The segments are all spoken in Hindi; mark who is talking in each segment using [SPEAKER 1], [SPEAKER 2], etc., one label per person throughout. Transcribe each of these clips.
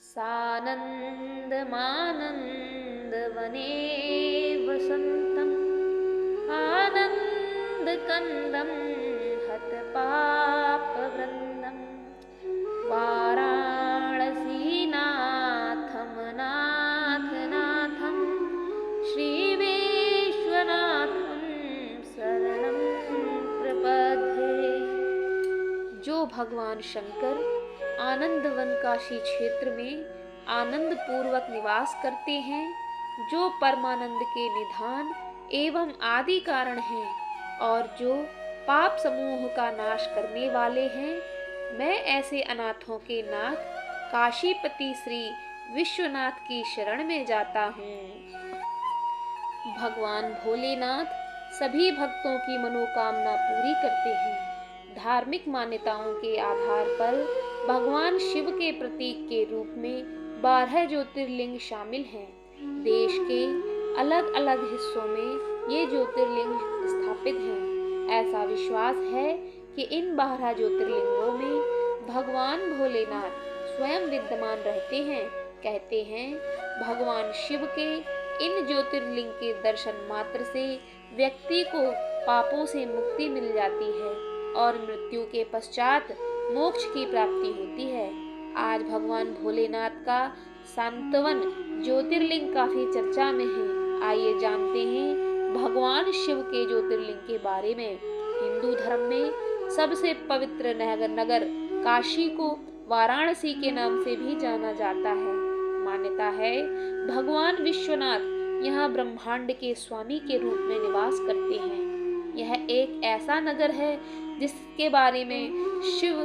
[SPEAKER 1] सानन्दमानन्दवने वसन्तम् आनन्दकन्दं हतपापवृन्दं वाराणसीनाथं नाथनाथं श्रीविश्वनाथं शरणं प्रपद्ये। जो भगवान शंकर आनंदवन काशी क्षेत्र में आनंद पूर्वक निवास करते हैं, जो परमानंद के निधान एवं आदि कारण हैं और जो पाप समूह का नाश करने वाले हैं, मैं ऐसे अनाथों के नाथ काशीपति श्री विश्वनाथ की शरण में जाता हूँ। भगवान भोलेनाथ सभी भक्तों की मनोकामना पूरी करते हैं। धार्मिक मान्यताओं के आधार पर भगवान शिव के प्रतीक के रूप में 12 ज्योतिर्लिंग शामिल हैं। देश के अलग अलग हिस्सों में ये ज्योतिर्लिंग स्थापित हैं। ऐसा विश्वास है कि इन 12 ज्योतिर्लिंगों में भगवान भोलेनाथ स्वयं विद्यमान रहते हैं। कहते हैं, भगवान शिव के इन ज्योतिर्लिंग के दर्शन मात्र से व्यक्ति को पापों से मुक्ति मिल जाती है और मृत्यु के पश्चात मोक्ष की प्राप्ति होती है। आज भगवान भोलेनाथ का सांतवन ज्योतिर्लिंग काफी चर्चा में है। आइए जानते हैं भगवान शिव के ज्योतिर्लिंग के बारे में। हिंदू धर्म में सबसे पवित्र नगर काशी को वाराणसी के नाम से भी जाना जाता है। मान्यता है भगवान विश्वनाथ यहाँ ब्रह्मांड के स्वामी के रूप में निवास करते हैं। यह एक ऐसा नगर है जिसके बारे में शिव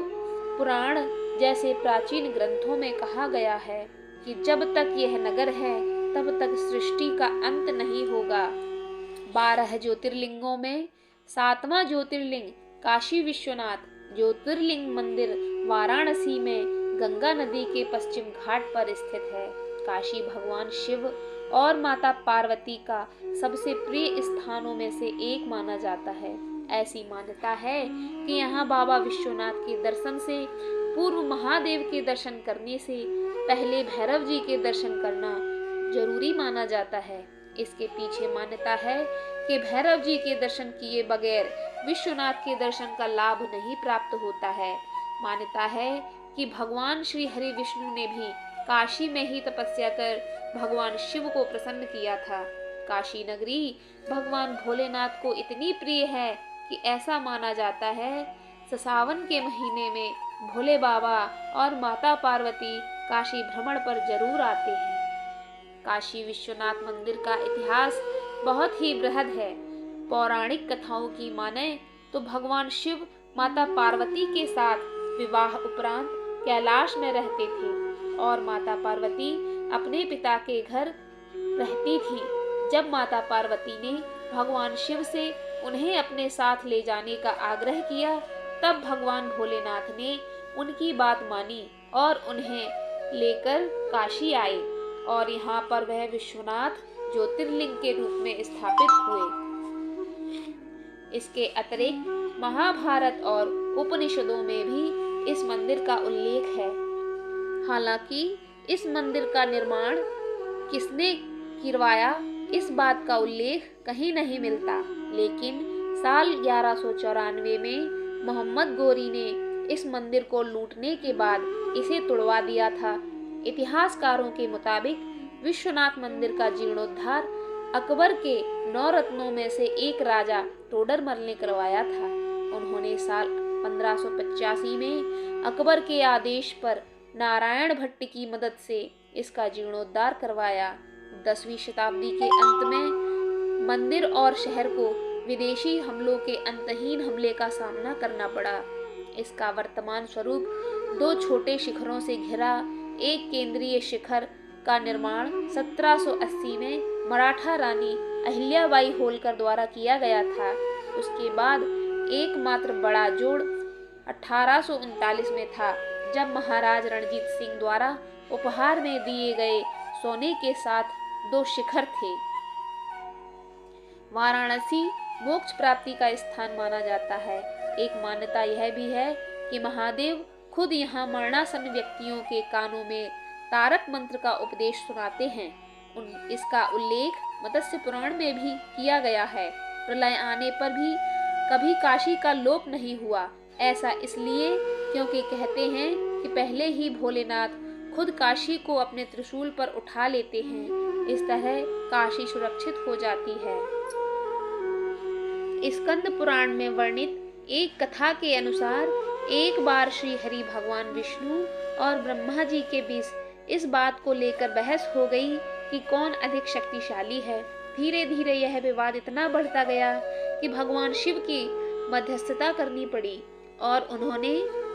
[SPEAKER 1] पुराण जैसे प्राचीन ग्रंथों में कहा गया है कि जब तक यह नगर है तब तक सृष्टि का अंत नहीं होगा। 12 ज्योतिर्लिंगों में 7वां ज्योतिर्लिंग काशी विश्वनाथ ज्योतिर्लिंग मंदिर वाराणसी में गंगा नदी के पश्चिम घाट पर स्थित है। काशी भगवान शिव और माता पार्वती का सबसे प्रिय स्थानों में से एक माना जाता है। ऐसी मान्यता है कि यहाँ बाबा विश्वनाथ के दर्शन से पूर्व महादेव के दर्शन करने से पहले भैरव जी के दर्शन करना जरूरी माना जाता है। इसके पीछे मान्यता है कि भैरव जी के दर्शन किए बगैर विश्वनाथ के दर्शन का लाभ नहीं प्राप्त होता है। मान्यता है कि भगवान श्री हरि विष्णु ने भी काशी में ही तपस्या कर भगवान शिव को प्रसन्न किया था। काशी नगरी भगवान भोलेनाथ को इतनी प्रिय है कि ऐसा माना जाता है सावन के महीने में भोले बाबा और माता पार्वती काशी भ्रमण पर जरूर आते हैं। काशी विश्वनाथ मंदिर का इतिहास बहुत ही बृहद है। पौराणिक कथाओं की माने तो भगवान शिव माता पार्वती के साथ विवाह उपरांत कैलाश में रहते थे और माता पार्वती अपने पिता के घर रहती थी। जब माता पार्वती ने भगवान शिव से उन्हें अपने साथ ले जाने का आग्रह किया, तब भगवान भोलेनाथ ने उनकी बात मानी और उन्हें लेकर काशी आए और यहाँ पर वह विश्वनाथ ज्योतिर्लिंग के रूप में स्थापित हुए। इसके अतिरिक्त महाभारत और उपनिषदों में भी इस मंदिर का उल्लेख है। हालांकि इस मंदिर का निर्माण किसने करवाया इस बात का उल्लेख कहीं नहीं मिलता, लेकिन साल 1194 में मोहम्मद गोरी ने इस मंदिर को लूटने के बाद इसे तुड़वा दिया था। इतिहासकारों के मुताबिक विश्वनाथ मंदिर का जीर्णोद्धार अकबर के 9 रत्नों में से एक राजा टोडरमल ने करवाया था। उन्होंने साल 1585 में अकबर के आदेश पर नारायण भट्ट की मदद से इसका जीर्णोद्धार करवाया। 10वीं शताब्दी के अंत में मंदिर और शहर को विदेशी हमलों के अंतहीन हमले का सामना करना पड़ा। इसका वर्तमान स्वरूप 2 छोटे शिखरों से घिरा एक केंद्रीय शिखर का निर्माण 1780 में मराठा रानी अहिल्याबाई होलकर द्वारा किया गया था। उसके बाद एकमात्र बड़ा जोड़ 1839 में था, जब महाराज रणजीत सिंह द्वारा उपहार में दिए गए सोने के साथ 2 शिखर थे। वाराणसी मोक्ष प्राप्ति का स्थान माना जाता है। एक मान्यता यह भी है कि महादेव खुद यहाँ मरणासन्न व्यक्तियों के कानों में तारक मंत्र का उपदेश सुनाते हैं। इसका उल्लेख मत्स्य पुराण में भी किया गया है। प्रलय आने पर भी कभी काशी का लोप नहीं हुआ। ऐसा इसलिए क्योंकि कहते हैं कि पहले ही भोलेनाथ खुद काशी को अपने त्रिशूल पर उठा लेते हैं। इस तरह काशी सुरक्षित हो जाती है। स्कंद पुराण में वर्णित एक कथा के अनुसार एक बार श्री हरि भगवान विष्णु और ब्रह्मा जी के बीच इस बात को लेकर बहस हो गई कि कौन अधिक शक्तिशाली है। धीरे धीरे यह विवाद इतना बढ़ता गया कि भगवान शिव की मध्यस्थता करनी पड़ी और उन्होंने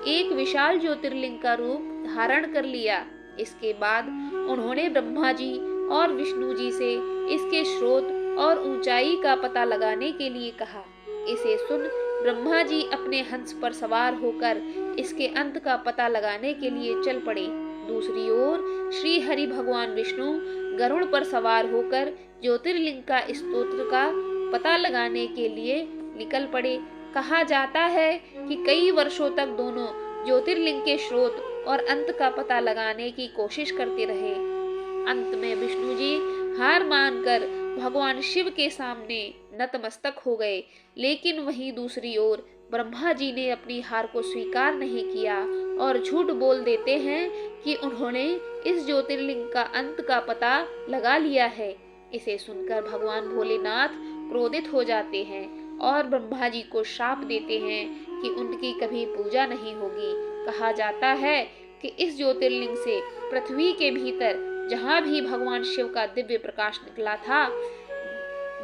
[SPEAKER 1] एक विशाल ज्योतिर्लिंग का रूप धारण कर लिया। इसके बाद उन्होंने ब्रह्मा जी और विष्णु जी से इसके स्रोत और ऊंचाई का पता लगाने के लिए कहा। इसे सुन ब्रह्मा जी अपने हंस पर सवार होकर इसके अंत का पता लगाने के लिए चल पड़े। दूसरी ओर श्री हरि भगवान विष्णु गरुड़ पर सवार होकर ज्योतिर्लिंग का स्तोत्र का पता लगाने के लिए निकल पड़े। कहा जाता है कि कई वर्षों तक दोनों ज्योतिर्लिंग के स्रोत और अंत का पता लगाने की कोशिश करते रहे। अंत में विष्णु जी हार मानकर भगवान शिव के सामने नतमस्तक हो गए। लेकिन वहीं दूसरी ओर ब्रह्मा जी ने अपनी हार को स्वीकार नहीं किया और झूठ बोल देते हैं कि उन्होंने इस ज्योतिर्लिंग का अंत का पता लगा लिया है। इसे सुनकर भगवान भोलेनाथ क्रोधित हो जाते हैं और ब्रह्मा जी को श्राप देते हैं कि उनकी कभी पूजा नहीं होगी। कहा जाता है कि इस ज्योतिर्लिंग से पृथ्वी के भीतर जहाँ भी भगवान शिव का दिव्य प्रकाश निकला था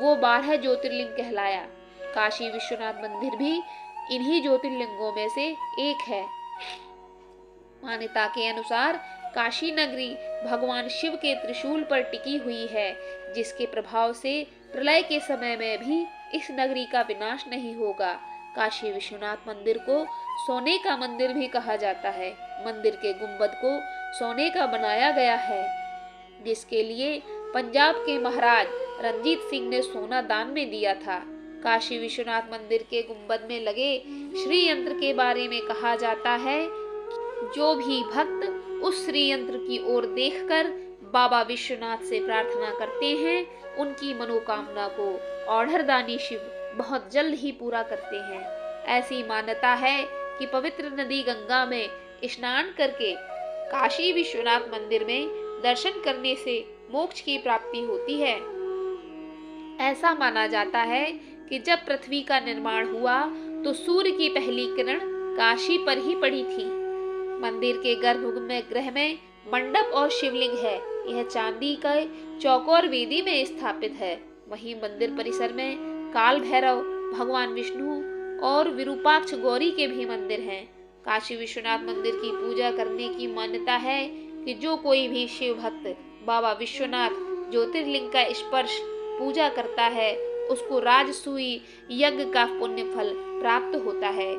[SPEAKER 1] वो 12 ज्योतिर्लिंग कहलाया। काशी विश्वनाथ मंदिर भी इन्हीं ज्योतिर्लिंगों में से एक है। मान्यता के अनुसार काशी नगरी भगवान शिव के त्रिशूल पर टिकी हुई है, जिसके प्रभाव से प्रलय के समय में भी इस नगरी का विनाश नहीं होगा। काशी विश्वनाथ मंदिर को सोने का मंदिर भी कहा जाता है। मंदिर के गुंबद को सोने का बनाया गया है, जिसके लिए पंजाब के महाराज रंजीत सिंह ने सोना दान में दिया था। काशी विश्वनाथ मंदिर के गुंबद में लगे श्री यंत्र के बारे में कहा जाता है, जो भी भक्त उस श्री यंत्र की ओर देखकर बाबा विश्वनाथ से प्रार्थना करते हैं, उनकी मनोकामना को औढ़रदानी शिव बहुत जल्द ही पूरा करते हैं। ऐसी मान्यता है कि पवित्र नदी गंगा में स्नान करके काशी विश्वनाथ मंदिर में दर्शन करने से मोक्ष की प्राप्ति होती है। ऐसा माना जाता है कि जब पृथ्वी का निर्माण हुआ तो सूर्य की पहली किरण काशी पर ही पड़ी थी। मंदिर के गर्भगृह में मंडप और शिवलिंग है। यह चांदी का चौकोर वेदी में स्थापित है। वहीं मंदिर परिसर में काल भैरव, भगवान विष्णु और विरूपाक्ष गौरी के भी मंदिर हैं। काशी विश्वनाथ मंदिर की पूजा करने की मान्यता है कि जो कोई भी शिव भक्त बाबा विश्वनाथ ज्योतिर्लिंग का स्पर्श पूजा करता है, उसको राजसूई यज्ञ का पुण्य फल प्राप्त होता है।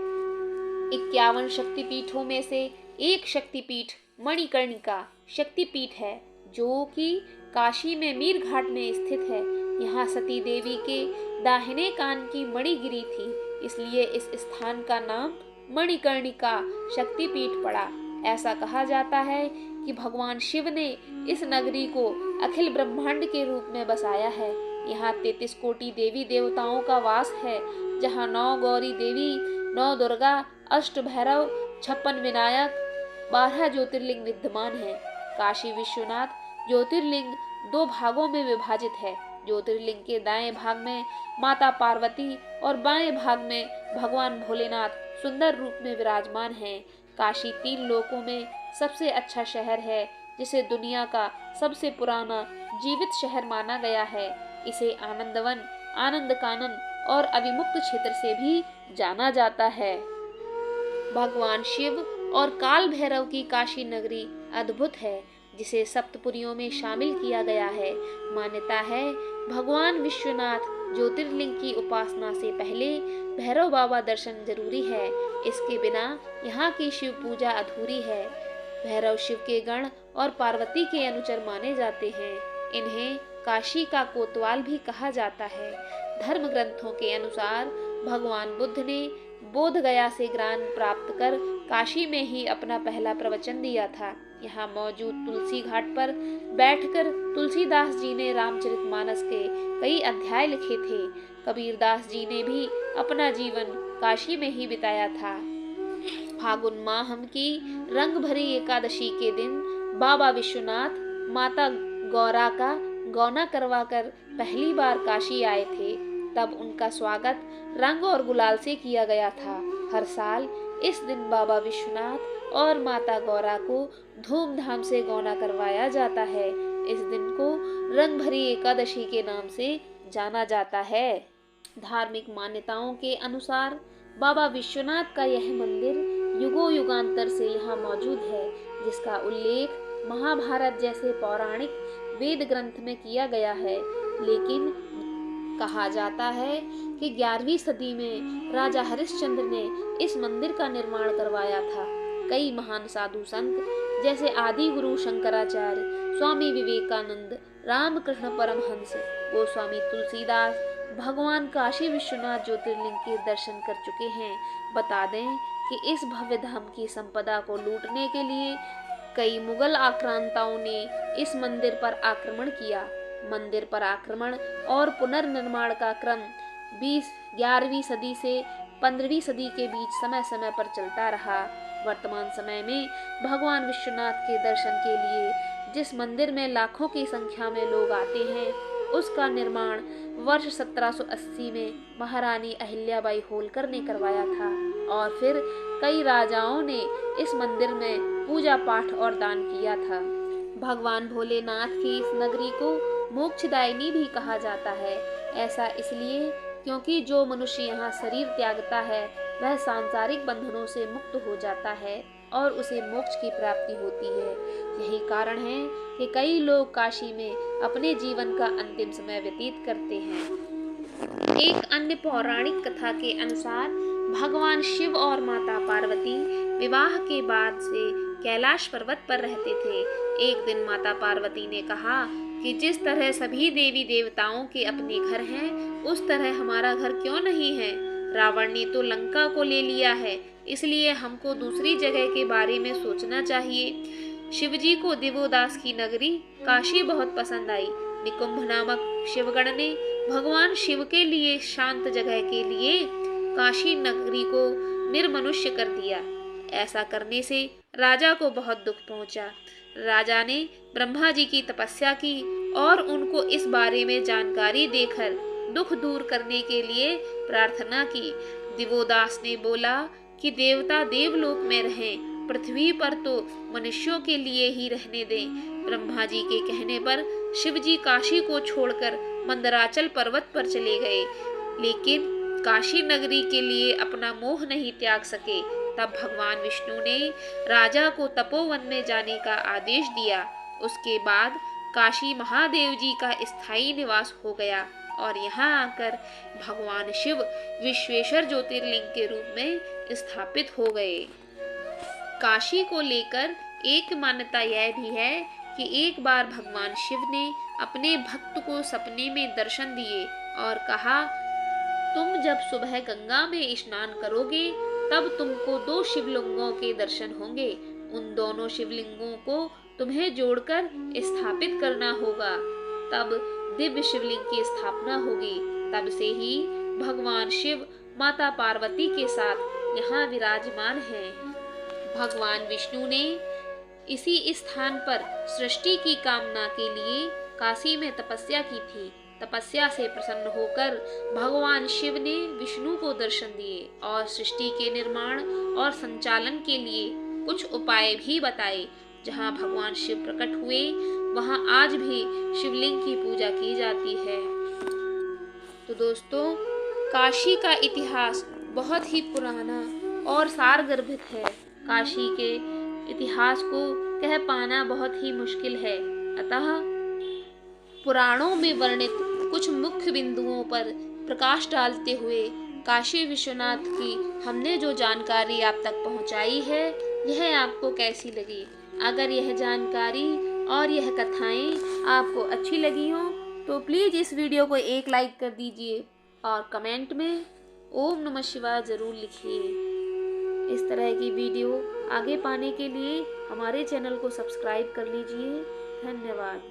[SPEAKER 1] 51 शक्तिपीठों में से एक शक्तिपीठ मणिकर्णिका शक्तिपीठ है, जो कि काशी में मीर घाट में स्थित है। यहाँ सती देवी के दाहिने कान की मणि गिरी थी, इसलिए इस स्थान का नाम मणिकर्णिका शक्तिपीठ पड़ा। ऐसा कहा जाता है कि भगवान शिव ने इस नगरी को अखिल ब्रह्मांड के रूप में बसाया है। यहाँ 33 कोटि देवी देवताओं का वास है, जहाँ 9 गौरी देवी, 9 दुर्गा, 8 भैरव, 56 विनायक, 12 ज्योतिर्लिंग विद्यमान हैं। काशी विश्वनाथ ज्योतिर्लिंग 2 भागों में विभाजित है। ज्योतिर्लिंग के दाएं भाग में माता पार्वती और बाएं भाग में भगवान भोलेनाथ सुंदर रूप में विराजमान हैं। काशी 3 लोकों में सबसे अच्छा शहर है, जिसे दुनिया का सबसे पुराना जीवित शहर माना गया है। इसे आनंदवन, आनंद कानन और अविमुक्त क्षेत्र से भी जाना जाता है। भगवान शिव और काल भैरव की काशी नगरी अद्भुत है, जिसे सप्तपुरियों में शामिल किया गया है। मान्यता है भगवान विश्वनाथ ज्योतिर्लिंग की उपासना से पहले भैरव बाबा दर्शन जरूरी है। इसके बिना यहाँ की शिव पूजा अधूरी है। भैरव शिव के गण और पार्वती के अनुचर माने जाते हैं। इन्हें काशी का कोतवाल भी कहा जाता है। धर्म ग्रंथों के अनुसार भगवान बुद्ध ने बोध गया से ज्ञान प्राप्त कर काशी में ही अपना पहला प्रवचन दिया था। यहाँ मौजूद तुलसी घाट पर बैठकर तुलसीदास जी ने रामचरितमानस के कई अध्याय लिखे थे। कबीरदास जी ने भी अपना जीवन काशी में ही बिताया था। फागुन माह की रंग भरी एकादशी के दिन बाबा विश्वनाथ माता गौरा का गौना करवाकर पहली बार काशी आए थे। तब उनका स्वागत रंग और गुलाल से किया गया था। हर साल इस दिन बाबा विश्वनाथ और माता गौरा को धूमधाम से गौना करवाया जाता है। इस दिन को रंग भरी एकादशी के नाम से जाना जाता है। धार्मिक मान्यताओं के अनुसार बाबा विश्वनाथ का यह मंदिर युगों युगांतर से यहाँ मौजूद है, जिसका उल्लेख महाभारत जैसे पौराणिक वेद ग्रंथ में किया गया है। लेकिन कहा जाता है कि 11वीं सदी में राजा हरिश्चंद्र ने इस मंदिर का निर्माण करवाया था। कई महान साधु संत जैसे आदि गुरु शंकराचार्य, स्वामी विवेकानंद, रामकृष्ण परमहंस, गोस्वामी तुलसीदास भगवान काशी विश्वनाथ ज्योतिर्लिंग के दर्शन कर चुके हैं। बता दें कि इस भव्य धाम की संपदा को लूटने के लिए कई मुगल आक्रांताओं ने इस मंदिर पर आक्रमण किया। मंदिर पर आक्रमण और पुनर्निर्माण का क्रम 11वीं सदी से 15वीं सदी के बीच समय समय पर चलता रहा। वर्तमान समय में भगवान विश्वनाथ के दर्शन के लिए जिस मंदिर में लाखों की संख्या में लोग आते हैं, उसका निर्माण वर्ष 1780 में महारानी अहिल्याबाई होलकर ने करवाया था और फिर कई राजाओं ने इस मंदिर में पूजा पाठ और दान किया था। भगवान भोलेनाथ की इस नगरी को मोक्षदायिनी भी कहा जाता है। ऐसा इसलिए क्योंकि जो मनुष्य यहाँ शरीर त्यागता है वह सांसारिक बंधनों से मुक्त हो जाता है और उसे मोक्ष की प्राप्ति होती है। यही कारण है कि कई लोग काशी में अपने जीवन का अंतिम समय व्यतीत करते हैं। एक अन्य पौराणिक कथा के अनुसार भगवान शिव और माता पार्वती विवाह के बाद से कैलाश पर्वत पर रहते थे। एक दिन माता पार्वती ने कहा कि जिस तरह सभी देवी देवताओं के अपने घर हैं, उस तरह हमारा घर क्यों नहीं है। रावण ने तो लंका को ले लिया है, इसलिए हमको दूसरी जगह के बारे में सोचना चाहिए। शिवजी को दिवोदास की नगरी काशी बहुत पसंद आई। निकुंभ नामक शिवगण ने भगवान शिव के लिए शांत जगह के लिए काशी नगरी को निर्मनुष्य कर दिया। ऐसा करने से राजा को बहुत दुख पहुंचा। राजा ने ब्रह्मा जी की तपस्या की और उनको इस बारे में जानकारी देकर दुख दूर करने के लिए प्रार्थना की। दिवोदास ने बोला कि देवता देवलोक में रहें, पृथ्वी पर तो मनुष्यों के लिए ही रहने दें। ब्रह्मा जी के कहने पर शिव जी काशी को छोड़कर मंदराचल पर्वत पर चले गए, लेकिन काशी नगरी के लिए अपना मोह नहीं त्याग सके। तब भगवान विष्णु ने राजा को तपोवन में जाने का आदेश दिया। उसके बाद काशी महादेव जी का स्थायी निवास हो गया और यहाँ आकर भगवान शिव विश्वेश्वर ज्योतिर्लिंग के रूप में स्थापित हो गए। काशी को लेकर एक मान्यता यह भी है कि एक बार भगवान शिव ने अपने भक्त को सपने में दर्शन दिए और कहा, तुम जब सुबह गंगा में स्नान करोगे तब तुमको 2 शिवलिंगों के दर्शन होंगे। उन दोनों शिवलिंगों को तुम्हें जोड़कर स्थापित करना होगा, तब दिव्य शिवलिंग की स्थापना होगी। तब से ही भगवान शिव माता पार्वती के साथ यहाँ विराजमान हैं। भगवान विष्णु ने इसी स्थान पर सृष्टि की कामना के लिए काशी में तपस्या की थी। तपस्या से प्रसन्न होकर भगवान शिव ने विष्णु को दर्शन दिए और सृष्टि के निर्माण और संचालन के लिए कुछ उपाय भी बताए। जहाँ भगवान शिव प्रकट हुए वहाँ आज भी शिवलिंग की पूजा की जाती है। तो दोस्तों, काशी का इतिहास बहुत ही पुराना और सारगर्भित है। काशी के इतिहास को कह पाना बहुत ही मुश्किल है। अतः पुराणों में वर्णित कुछ मुख्य बिंदुओं पर प्रकाश डालते हुए काशी विश्वनाथ की हमने जो जानकारी आप तक पहुंचाई है, यह आपको कैसी लगी? अगर यह जानकारी और यह कथाएं आपको अच्छी लगी हों तो प्लीज़ इस वीडियो को एक लाइक कर दीजिए और कमेंट में ओम नमः शिवाय ज़रूर लिखिए। इस तरह की वीडियो आगे पाने के लिए हमारे चैनल को सब्सक्राइब कर लीजिए। धन्यवाद।